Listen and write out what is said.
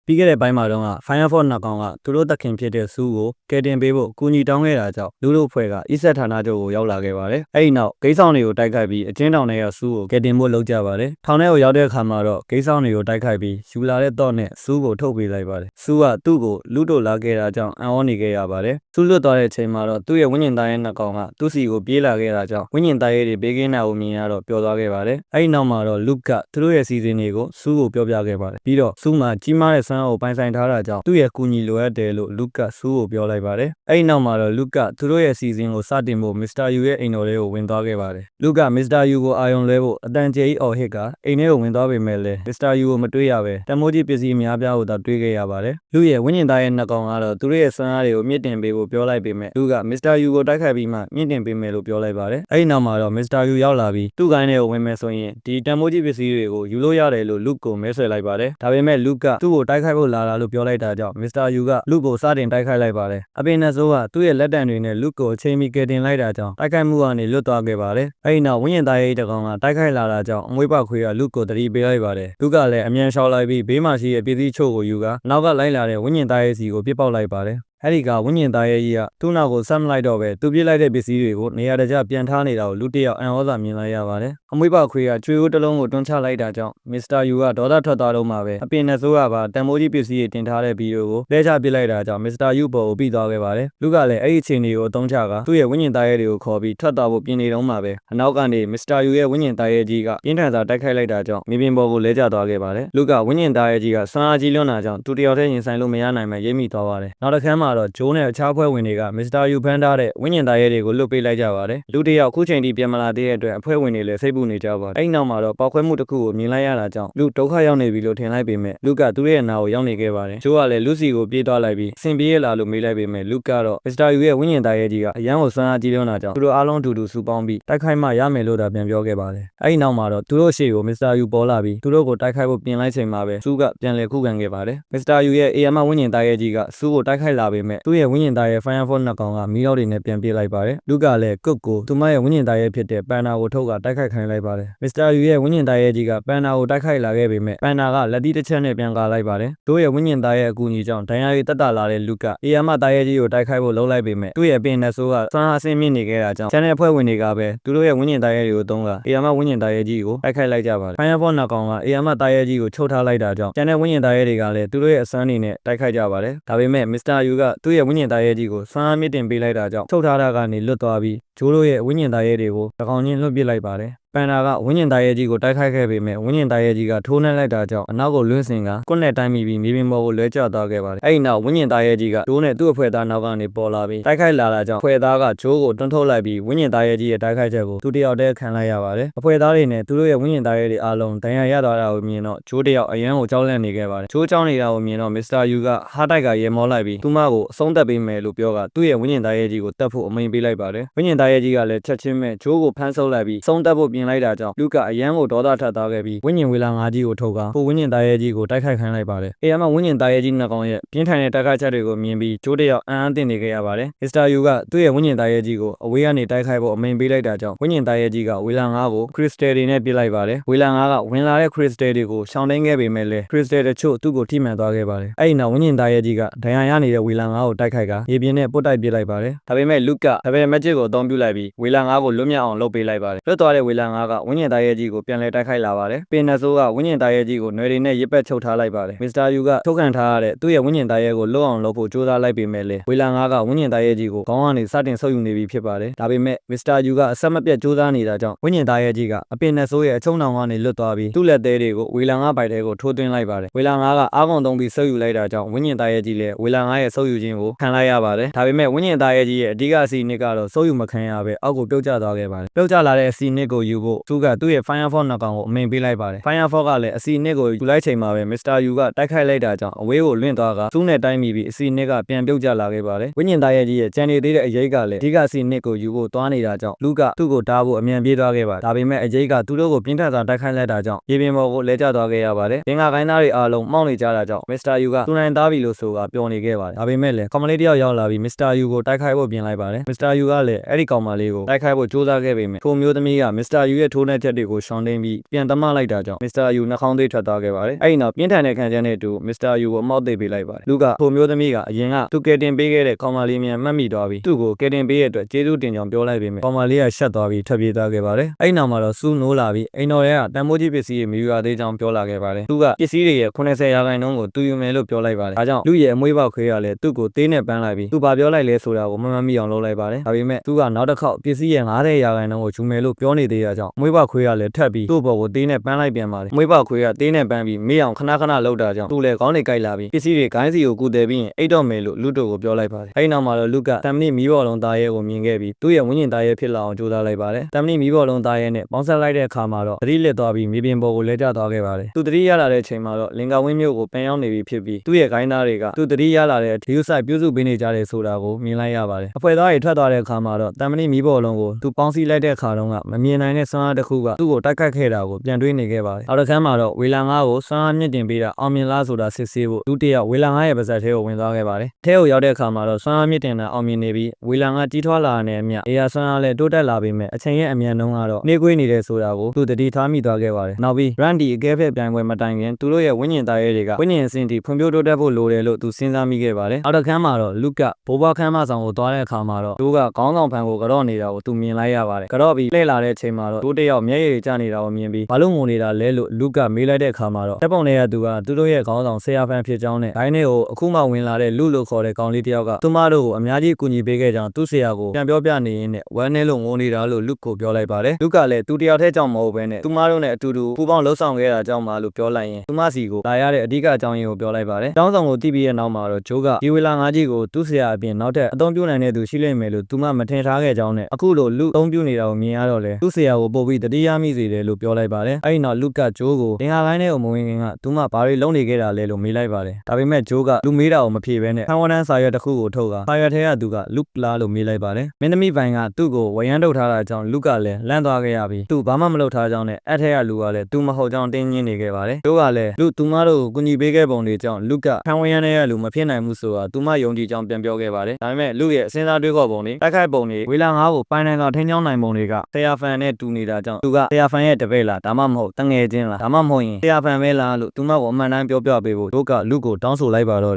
ပြီးခဲ့တဲ့ပိုင်းမှာတော့ Fire Force နှစ်ကောင်ကသူတို့တက်ခင်ဖြစ်တဲ့စူးကိုကယ်တင်ပေးဖို့ကူညီတောင်းခဲ့တာကြောင့်လူတို့ဖွဲ့ကအစ်ဆက်ဌာနချုပ်ကိုရောက်လာခဲ့ပါတယ်။အဲဒီနောက်ဂိမ်းဆောင်တွေကိုတိုက်ခိုက်ပြီးအချင်းတောင်တွေကစူးကိုကယ်တင်ဖို့လုပ်ကြပါတယ်။ထောင်ထဲကိုရောက်တဲ့အခါမှာတော့ဂိမ်းဆောင်တွေကိုတိုက်ခိုက်ပြီးယူလာတဲ့တော့နဲ့စူးကိုထုတ်ပေးလိုက်ပါတယ်။စူးကသူ့ကိုလူတို့လာခဲ့တာကြောင့်အံ့ဩနေခဲ့ရပါတယ်။စူးလွတ်သွားတဲ့အချိန်မှာတော့သူ့ရဲ့ဝိညာဉ်သားရဲ့နှစ်ကောင်ကသူ့စီကိုပြေးလာခဲ့တာကြောင့်ဝိညာဉ်သားရဲ့တွေဘေးကင်းတာကိုမြင်ရတော့ပျော်သွားခဲ့ပါတယ်။အဲဒီနောက်မှာတော့လူကသူတို့ရဲ့စီစဉ်တွေကိုစူးကိုပြောပြခဲ့ပါတယ်။ပြီးတော့စူးမှာကြီးမားတဲ့စွမ်းအားကိုပိုင်ဆိုင်ထားတာကြောင့်သူ့ရဲ့ကူညီလိုအပ်တယ်လို့လူကစူးကိုပြောလိုက်ပါတယ်။အဲဒီနောက်မှာတော့လူကသူတို့ရဲ့စီစဉ်ကိုစတင်ဖို့မစ္စတာယူရဲ့အိမ်တော်ထဲကိုဝင်သွားခဲ့ပါတယ်။လူကမစ္စတာယူကိုအာရုံလွဲဖို့အတန်ကျဲကြီးအော်ဟစ်ကအိမ်ထဲကိုဝင်သွားပေမဲ့လည်းမစ္စတာယူကိုမတွေ့ရပဲတမိုးကြီးပစ္စည်းအများပြားကိုသာတွေ့ခဲ့ရပါတယ်။လူရဲ့ဝိညာဉ်သားရဲ့နှစ်ကောင်ကတော့သူတို့ရဲ့စွမ်းအားတွေကိုမြင့်တင်ပေးဖို့ပြောလိုက်ပေမဲ့လူကမစ္စတာယူကိုတိုက်ခိုက်ပြီးမှမြင့်တင်ပေးမယ်လို့ပြောလိုက်ပါတယ်။အဲဒီနောက်မှာတော့မစ္စတာယူရောက်လာပြီးသူ့ကိုင်းထဲကိုဝင်မယ်ဆိုရင်ဒီတမိုးကြီးပစ္စည်းတွေကိုယူလို့ရတယ်လို့လူကိုမဲဆွယ်လိုက်ပါတယ်။ဒါပေမဲ့လူကသူ့ကိုတိုက်ခိုက်ဖို့လာတာလို့ပြောလိုက်တာကြောင့်မစ္စတာယူကလူကိုစတင်တိုက်ခိုက်လိုက်ပါတယ်။အပင်နဲ့ဆိုးကသူ့ရဲ့လက်တံတွေနဲ့လူကိုအချိန်မီကယ်တင်လိုက်တာကြောင့်တိုက်ခိုက်မှုကနေလွတ်သွားခဲ့ပါတယ်။အဲဒီနောက်ဝိညာဉ်သားရဲ့တကောင်ကတိုက်ခိုက်လာတာကြောင့်အမွေးပောက်ခွေးကလူကိုတတိပေးလိုက်ပါတယ်။လူကလည်းအမြန်ရှောက်လိုက်ပြီးဘေးမှာရှိတဲ့ပစ္စည်းချို့ကိုယူကနောက်ကလိုက်လာတဲ့ဝိညာဉ်သားရဲ့စီကိုပစ်ပေါက်လိုက်ပါတယ်။အဲဒီကဝိညာဉ်သားရဲ့ကြီးကသူ့နောက်ကိုဆက်မလိုက်တော့ပဲသူပြစ်လိုက်တဲ့ပစ္စည်းတွေကိုနေရာတကျပြန်ထားနေတာကိုလူတစ်ယောက်အံ့ဩစွာမြင်လိုက်ရပါတယ်။အမွေးပောက်ခွေးကကျွေးဦးတစ်လုံးကိုတွန်းချလိုက်တာကြောင့်မစ္စတာယူကဒေါသထွက်သွားတော့မှပဲအပင်နဲ့ဆိုးကပါတန်မိုးကြီးပစ္စည်းတွေတင်ထားတဲ့ဗီဒီယိုကိုလဲချပစ်လိုက်တာကြောင့်မစ္စတာယူပေါ်ကိုပြီးသွားခဲ့ပါတယ်။လူကလည်းအဲ့ဒီအချိန်တွေကိုအသုံးချကသူ့ရဲ့ဝိညာဉ်သားရဲ့တွေကိုခေါ်ပြီးထွက်သွားဖို့ပြင်နေတော့မှပဲအနောက်ကနေမစ္စတာယူရဲ့ဝိညာဉ်သားရဲ့ကြီးကပြင်းထန်စွာတိုက်ခိုက်လိုက်တာကြောင့်မြေပြင်ပေါ်ကိုလဲကျသွားခဲ့ပါတယ်။လူကဝိညာဉ်သားရဲ့ကြီးကစွမ်းအားကြီးလွန်းတာကြောင့်သူတယောက်တည်းရင်ဆိုင်လို့မရနိုင်မှရိပ်မိသွားပါတယ်။နောက်တစ်ခါမှတော့ဂျိုးနဲ့အခြားအဖွဲ့ဝင်တွေကမစ္စတာယူဖမ်းထားတဲ့ဝိညာဉ်သားရဲတွေကိုလွတ်ပေးလိုက်ကြပါတယ်။လူတစ်ယောက်ခုချိန်ထိပြန်မလာသေးတဲ့အတွက်အဖွဲ့ဝင်တွေလည်းစိတ်ပူနေကြပါတယ်။အဲဒီနောက်မှာတော့ပောက်ခွဲမှုတစ်ခုကိုမြင်လိုက်ရတာကြောင့်လူဒုက္ခရောက်နေပြီလို့ထင်လိုက်ပေမဲ့လူကသူ့ရဲ့နာကိုရောက်နေခဲ့ပါတယ်။ဂျိုးကလည်းလူစီကိုပြေးသွားလိုက်ပြီးအဆင်ပြေရလာလို့မေးလိုက်ပေမဲ့လူကတော့မစ္စတာယူရဲ့ဝိညာဉ်သားရဲကြီးကအရန်ကိုစွမ်းအားကြီးလွန်းတာကြောင့်သူတို့အားလုံးအတူတူစုပေါင်းပြီးတိုက်ခိုက်မှရမယ်လို့သာပြန်ပြောခဲ့ပါတယ်။အဲဒီနောက်မှာတော့သူတို့ရှေ့ကိုမစ္စတာယူပေါ်လာပြီးသူတို့ကိုတိုက်ခိုက်ဖို့ပြင်လိုက်ချိန်မှာပဲစူးကပြန်လည်ခုခံခဲ့ပါတယ်။မစ္စတာယူရဲ့အေယမဝိညာဉ်သားရဲကြီးကစူးကိုတိုက်ခိုက်လာပေမဲ့သူ့ရဲ့ဝိညာဉ်သားရဲ့ Fire Force နှစ်ကောင်ကမီးတွေနဲ့ပြန်ပြေးလိုက်ပါတယ်။လူကလည်းကုတ်ကိုသူမရဲ့ဝိညာဉ်သားရဲ့ဖြစ်တဲ့ပန်နာကိုထုတ်ကတိုက်ခိုက်ခိုင်းလိုက်ပါတယ်။မစ္စတာယူရဲ့ဝိညာဉ်သားရဲ့ကြီးကပန်နာကိုတိုက်ခိုက်လာခဲ့ပေမဲ့ပန်နာကလက်သီးတစ်ချက်နဲ့ပြန်ကာလိုက်ပါတယ်။တို့ရဲ့ဝိညာဉ်သားရဲ့အကူအညီကြောင့်ဒဏ်ရာတွေတက်တာလာတဲ့လူကအေယမသားရဲ့ကြီးကိုတိုက်ခိုက်ဖို့လှုံ့လိုက်ပေမဲ့သူ့ရဲ့ပင်နဲ့ဆိုးကစွမ်းအားအဆင့်မြင့်နေခဲ့တာကြောင့်ကျန်တဲ့အဖွဲ့ဝင်တွေကပဲသူတို့ရဲ့ဝိညာဉ်သားရဲ့တွေကိုသုံးကအေယမဝိညာဉ်သားရဲ့ကြီးကိုတိုက်ခိုက်လိုက်ကြပါတယ်။ Fire Force နှစ်ကောင်ကအေယမသားရဲ့ကြီးကိုချုပ်ထားလိုက်တာကြောင့်ကျန်တဲ့ဝိညာဉ်သားရဲ့တွေကလည်းသူတို့ရဲ့အစွမ်းတွေနဲ့တိုက်ခိုက်ကြပါတယ်။ဒါပေမဲ့မစ္စတာယူကသူ့ရဲ့ဝိညာဉ်သားရဲ့ကြီးကိုစွမ်းအားမြင့်တင်ပေးလိုက်တာကြောင့်ချုပ်ထားတာကနေလွတ်သွားပြီးဂျိုးတို့ရဲ့ဝိညာဉ်သားရဲတွေကိုတကောင်ချင်းလွတ်ပစ်လိုက်ပါတယ်။ပန်နာကဝိညာဉ်သားရဲကြီးကိုတိုက်ခိုက်ခဲ့ပေမဲ့ဝိညာဉ်သားရဲကြီးကထိုးနှက်လိုက်တာကြောင့်အနောက်ကိုလွင့်စင်ကကွက်နဲ့တိုင်းမိပြီးမြေပြင်ပေါ်ကိုလွဲကျသွားခဲ့ပါတယ်။အဲဒီနောက်ဝိညာဉ်သားရဲကြီးကဂျိုးနဲ့သူ့အဖွဲ့သားနောက်ကနေပေါ်လာပြီးတိုက်ခိုက်လာတာကြောင့်အဖွဲ့သားကဂျိုးကိုတွန်းထုတ်လိုက်ပြီးဝိညာဉ်သားရဲကြီးရဲ့တိုက်ခိုက်ချက်ကိုသူတယောက်တည်းခံလိုက်ရပါတယ်။အဖွဲ့သားတွေနဲ့သူတို့ရဲ့ဝိညာဉ်သားရဲတွေအားလုံးဒဏ်ရာရသွားတာကိုမြင်တော့ဂျိုးတယောက်အရန်ကိုကြောက်လန့်နေခဲ့ပါတယ်။ဂျိုးကြောက်နေတာကိုမြင်တော့မစ္စတာယူကဟားတိုက်ကရေမောလိုက်ပြီးသူမကိုအဆုံးသတ်ပေးမယ်လို့ပြောကသူ့ရဲ့ဝိညာဉ်သားရဲကြီးကိုတတ်ဖို့အမိန့်ပေးလိုက်ပါတယ်။ဝိညာဉ်သားရဲကြီးကလည်းချက်ချင်းမဲ့ဂျိုးကိုဖမ်းဆုပ်လိုက်ပြီးဆုံးသက်ဖို့ပြင်လိုက်တာကြောင့်လူကအရန်ကိုဒေါသထွက်သွားခဲ့ပြီးဝိညာဉ်ဝေလာငါးကြီးကိုထုတ်ကကိုဝိညာဉ်သားရဲကြီးကိုတိုက်ခိုက်ခိုင်းလိုက်ပါတယ်။အေယမဝိညာဉ်သားရဲကြီးနှစ်ကောင်ရဲ့ပြင်းထန်တဲ့တိုက်ခိုက်ချက်တွေကိုမြင်ပြီးဂျိုးတယောက်အံ့အားသင့်နေခဲ့ရပါတယ်။မစ္စတာယူကသူ့ရဲ့ဝိညာဉ်သားရဲကြီးကိုအဝေးကနေတိုက်ခိုက်ဖို့အမိန့်ပေးလိုက်တာကြောင့်ဝိညာဉ်သားရဲကြီးကဝေလာငါးကိုခရစ်စတယ်တွေနဲ့ပစ်လိုက်ပါတယ်။ဝေလာငါးကဝင်လာတဲ့ခရစ်စတယ်တွေကိုရှောင်တိန်ခဲ့ပေမဲ့လည်းခရစ်စတယ်တချို့သူ့ကိုထိမှန်သွားခဲ့ပါတယ်။အဲဒီနောက်ဝိညာဉ်သားရဲကြီးကဒဏ်ရာရနေတဲ့ဝေလာငါးကိုတိုက်ခိုက်ကရေပြင်နဲ့ပုတ်တိုက်ပစ်လိုက်ပါတယ်။ဒါပေမဲ့လူကတပည့်မက်ဂျစ်ကိုအသုံးပြုလိုက်ပြီးဝေလာငါးကိုလွတ်မြောက်အောင်လုပ်ပေးလိုက်ပါတယ်။လွတ်သွားတဲ့ဝေလာငါးကဝိညာဉ်သားရဲကြီးကိုပြန်လဲတိုက်ခိုက်လာပါတယ်။ပင်နဆိုးကဝိညာဉ်သားရဲကြီးကိုနွယ်တွေနဲ့ရစ်ပတ်ချုပ်ထားလိုက်ပါတယ်။မစ္စတာယူကထုတ်ခံထားရတဲ့သူ့ရဲ့ဝိညာဉ်သားရဲကိုလွတ်အောင်လုပ်ဖို့ကြိုးစားလိုက်ပေမဲ့လည်းဝေလာငါးကဝိညာဉ်သားရဲကြီးကိုခေါင်းကနေစတင်ဆုပ်ယူနေပြီဖြစ်ပါတယ်။ဒါပေမဲ့မစ္စတာယူကအဆက်မပြတ်ကြိုးစားနေတာကြောင့်ဝိညာဉ်သားရဲကြီးကအပင်နဆိုးရဲ့အချုံနောင်ကနေလွတ်သွားပြီးသူ့လက်သေးတွေကိုဝေလာငါးပိုက်တဲကိုထိုးသွင်းလိုက်ပါတယ်။ဝေလာငါးကအားကုန်သုံးပြီးဆုပ်ယူလိုက်တာကြောင့်ဝိညာဉ်သားရဲကြီးလည်းဝေလာငါးရဲ့ဆုပ်ယူခြင်းကိုခံလိုက်ရပါတယ်။ဒါပေမဲ့ဝိညာဉ်သားရဲကြီးရဲ့အဓိကအစီအနစ်ကတော့ဆုပ်ယူမခံရဘဲအောက်ကိုပြုတ်ကျသွားခဲ့ပါတယ်။ပြုတ်ကျလာတဲ့အစီအနစ်ကိုယူဖို့သူကသူ့ရဲ့ Fire Force နှစ်ကောင်ကိုအမိန့်ပေးလိုက်ပါတယ်။ Fire Force ကလည်းအစီအနစ်ကိုယူလိုက်ချိန်မှာပဲမစ္စတာယူကတိုက်ခိုက်လိုက်တာကြောင့်အဝေးကိုလွင့်သွားကသူ့နဲ့တိုင်းမိပြီးအစီအနစ်ကပြန်ပြုတ်ကျလာခဲ့ပါတယ်။ဝိညာဉ်သားရဲ့ကြီးရဲ့ကြံနေသေးတဲ့အရေးကလည်းအဓိကအစီအနစ်ကိုယူဖို့သွားနေတာကြောင့်လူကသူ့ကိုတားဖို့အမြန်ပြေးသွားခဲ့ပါတယ်။ဒါပေမဲ့အရေးကသူတို့ကိုပြင်းထန်စွာတိုက်ခိုက်လိုက်တာကြောင့်ရေပြင်ပေါ်ကိုလဲကျသွားခဲ့ရပါတယ်။သင်္ကာကိုင်းသားတွေအားလုံးမှောက်နေကြတာကြောင့်မစ္စတာယူကသူနိုင်သားပြီလို့ဆိုကပျော်နေခဲ့ပါတယ်။ဒါပေမဲ့လည်းကောင်မလေးတယောက်ရောက်လာပြီးမစ္စတာယူကိုတိုက်ခိုက်ဖို့ပြင်လိုက်ပါတယ်။မစ္စတာယူကလည်းအဲ့ဒီကောင်မလေးကိုတိုက်ခိုက်ဖို့ကြိုးစားခဲ့ပေမဲ့ထိုမျိုးသမီးကမစ္စတာ ယူရဲ့ထိုးနှက်ချက်တွေကိုရှောင်တိန်ပြီးပြန်သမလိုက်တာကြောင့်မစ္စတာယူနှာခေါင်းသေးထွက်သွားခဲ့ပါတယ်အဲ့ဒီနောက်ပြင်းထန်တဲ့ခံချက်နဲ့တူမစ္စတာယူကိုအမောက်သိပ်ပေးလိုက်ပါတယ်လူကထိုမျိုးသမီးကအရင်ကသူကယ်တင်ပေးခဲ့တဲ့ကောင်မလေးမြန်မှတ်မိသွားပြီးသူ့ကိုကယ်တင်ပေးရတဲ့အတွက်ကျေးဇူးတင်ကြောင်းပြောလိုက်ပေမဲ့ကောင်မလေးကရှက်သွားပြီးထွက်ပြေးသွားခဲ့ပါတယ်အဲ့ဒီနောက်မှာတော့စူးနိုးလာပြီးအိမ်တော်ရဲ့တန်ဖိုးကြီးပစ္စည်းတွေမယူရသေးကြောင်းပြောလာခဲ့ပါတယ်သူကပစ္စည်းတွေရဲ့80%ကိုသူယူမယ်လို့ပြောလိုက်ပါတယ်ဒါကြောင့်လူရဲ့အမွေးပေါက်ခွေးကလည်းသူ့ကိုသေးနဲ့ပန်းလိုက်ပြီးသူဘာပြောလိုက်လဲဆိုတာကိုမမှန်မိအောင်လုပ်လိုက်ပါတယ်ဒါပေမဲ့သူကနောက်တစ်ခေါက်ပစ္စည်းရဲ့90%ကိုယူမယ်လို့ပြောနေသေးတာကြောင့်အမွေးပေါက်ခွေးကလည်းထပ်ပြီးသူ့ဘော်ကိုသေးနဲ့ပန်းလိုက်ပြန်ပါတယ်အမွေးပေါက်ခွေးကသေးနဲ့ပန်းပြီးမေးအောင်ခဏခဏလှုပ်တာကြောင့်သူလည်းခေါင်းတွေကိုက်လာပြီးပစ္စည်းတွေဂိုင်းစီကိုကူတယ်ပြီးရင်အိတ်တော့မယ်လို့လူတို့ကိုပြောလိုက်ပါတယ်အဲဒီနောက်မှာတော့လူကတမ်မနီမီးဘော်လုံးသားရဲကိုမြင်ခဲ့ပြီးသူ့ရဲ့ဝင်းကျင်သားရဲဖြစ်လာအောင်ကြိုးစားလိုက်ပါတယ်တမ်မနီမီးဘော်လုံးသားရဲနဲ့ပေါင်းဆက်လိုက်တဲ့အခါမှာတော့သတိလစ်သွားပြီးမြေပြင်ပေါ်ကိုလဲကျသွားခဲ့ပါတယ်သူသတိရလာတဲ့အချိန်မှာတော့လင်္ကာဝင်းမျိုးကိုပြန်ရောက်နေပြီဖြစ်ပြီးသူ့ရဲ့ဂိုင်းသားတွေကသူသတိရလာတဲ့ဒီဥဆိုင်ပြုစုပေးနေကြတယ်ဆိုတာကိုမြင်လိုက်ရပါတယ်အဖွဲ့သားတွေထွက်သွားတဲ့အခါမှာတော့တမ်မနီမီးဘော်လုံးကိုသူပေါင်းစည်းလိုက်တဲ့အခါတုန်းကမမြင်နိုင်တဲ့စွမ်းအားတစ်ခုကသူ့ကိုတိုက်ခတ်ခဲ့တာကိုပြန်တွေးနေခဲ့ပါတယ်နောက်တစ်ခါမှာတော့ဝေလာငါးကိုစွမ်းအားမြင့်တင်ပေးတာအောင်မြင်လားဆိုတာစစ်ဆေးဖို့လူတစ်ယောက်ဝေလာငါးရဲ့ပါဇက်ထဲကိုဝင်သွားခဲ့ပါတယ်ထဲကိုရောက်တဲ့အခါမှာတော့စွမ်းအားမြင့်တင်တာအောင်မြင်နေပြီးဝေလာငါးကြီးထွားလာတဲ့အမျှအေယာစွမ်းအားလည်းတိုးတက်လာပေမဲ့အချိန်ရဲ့အမြန်နှုန်းကတော့နှေးကွေးနေတဲ့ဆိုတာကိုသူတတိထားမိသွားခဲ့ပါတယ်နောက်ပြီး Randy အကဲဖက်ပြိုင်ပွဲမတိုင်ခင်သူတို့ရဲ့ဝိညာဉ်သားရဲတွေကဝိညာဉ်အဆင့်ထိဖွံ့ဖြိုးတိုးတက်ဖို့လိုတယ်လို့သူစဉ်းစားမိခဲ့ပါတယ်နောက်တစ်ခါမှာတော့လူကဘိုးဘွားခမ်းမဆောင်ကိုသွားတဲ့အခါမှာတော့သူကခေါင်းဆောင်ဖန်ကိုကြော့နေတာကိုသူမြင်လိုက်ရပါတယ်ကြော့ပြီးလှည့်လာတဲ့အချိန်မှာတော့သူတယောက်မျက်ရည်ကျနေတာကိုမြင်ပြီးဘာလို့ငိုနေတာလဲလို့လူကမေးလိုက်တဲ့အခါမှာတော့တပ်ပုံတွေကသူကသူတို့ရဲ့ခေါင်းဆောင်ဆရာဖန်ဖြစ်ကြောင်းနဲ့ဂိုင်းထဲကိုအခုမှဝင်လာတဲ့လူလို့ခေါ်တဲ့ကောင်လေးတယောက်ကသူမတို့ကိုအများကြီးကူညီပေးခဲ့ကြောင်းသူ့ဆရာကိုပြန်ပြောပြနေရင်းနဲ့ဝမ်းနဲ့လို့ငိုနေတာလို့လူကိုပြောလိုက်ပါတယ်လူကလည်းသူတယောက်တည်းကြောင့်မဟုတ်ဘဲနဲ့သူမတို့နဲ့အတူတူပူပေါင်းလှုပ်ဆောင်ခဲ့တာကြောင့်မှလို့ပြောလိုက်ရင်သူမစီကိုလာရတဲ့အဓိကအကြောင်းရင်းကိုပြောလိုက်ပါတယ်တောင်းဆောင်ကိုတီးပြီးရဲ့နောက်မှာတော့ဂျိုးကဒီဝေလာငါးကြီးကိုသူ့ဆရာအပြင်နောက်ထပ်အသုံးပြုနိုင်တဲ့သူရှိလိမ့်မယ်လို့သူမမထင်ထားခဲ့ကြောင်းနဲ့အခုလိုလူအသုံးပြုနေတာကိုမြင်ရတော့လေသူ့ဆရာကိုပို့ပြီးတတိယမိစေတယ်လို့ပြောလိုက်ပါတယ်အဲဒီနောက်လူကဂျိုးကိုတင်ဟာလိုင်းနဲ့ကိုမဝင်ခင်ကသူမဘာတွေလုပ်နေခဲ့တာလဲလို့မေးလိုက်ပါတယ်ဒါပေမဲ့ဂျိုးကလူမေးတာကိုမဖြေဘဲနဲ့ဖန်ဝနန်းစာရွက်တစ်ခုကိုထုတ်ကစာရွက်ထဲကသူကလူလားလို့မေးလိုက်ပါတယ်မင်းသမီးပိုင်ကသူ့ကိုဝရမ်းထုတ်ထားတာကြောင့်လူကလည်းလန့်သွားခဲ့ရပြီးသူဘာမှမလုပ်ထားကြောင်းနဲ့အဲ့ထဲကလူကလည်းသူမဟုတ်ကြောင်းတင်းညင်းနေခဲ့ပါတယ်ဂျိုးကလည်းလူသူမတို့ကိုကူညီပေးခဲ့ပုံတွေကြောင့်လူကဖန်ဝရမ်းထဲကလူမဖြစ်နိုင်ဘူးဆိုတာသူမယုံကြည်ကြောင်းပြန်ပြောခဲ့ပါတယ်ဒါပေမဲ့လူရဲ့အစင်းစားတွေးခေါ်ပုံတွေတိုက်ခိုက်ပုံတွေဝေလာငါးကိုပိုင်နိုင်စွာထိန်းချောင်းနိုင်ပုံတွေကဆရာဖန်နဲ့တူနေတာကြောင့်သူကဆရာဖန်ရဲ့တပည့်လားဒါမှမဟုတ်တငယ်ချင်းလားဒါမှမဟုတ်ရင်ဆရာဖန်ပဲလားလို့သူမကိုအမှန်တမ်းပြောပြပေးဖို့ဂျိုးကလူကိုတောင်းဆိုလိုက်ပါတော့တယ်